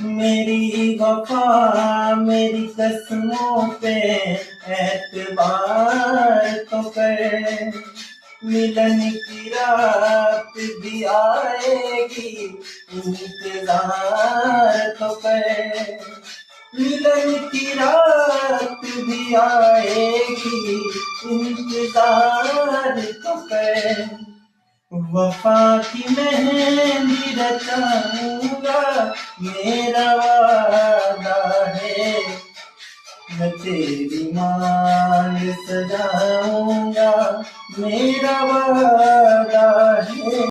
मेरी वफा मेरी कसमों पे एतबार तो कर, मिलन की रात भी आएगी इंतजार तो कर, मिलन की रात भी आएगी इंतजार तो कर। वफा की मेहंदी रचाऊंगा मेरा वादा है, मैं तेरी मांग सजाऊंगा मेरा वादा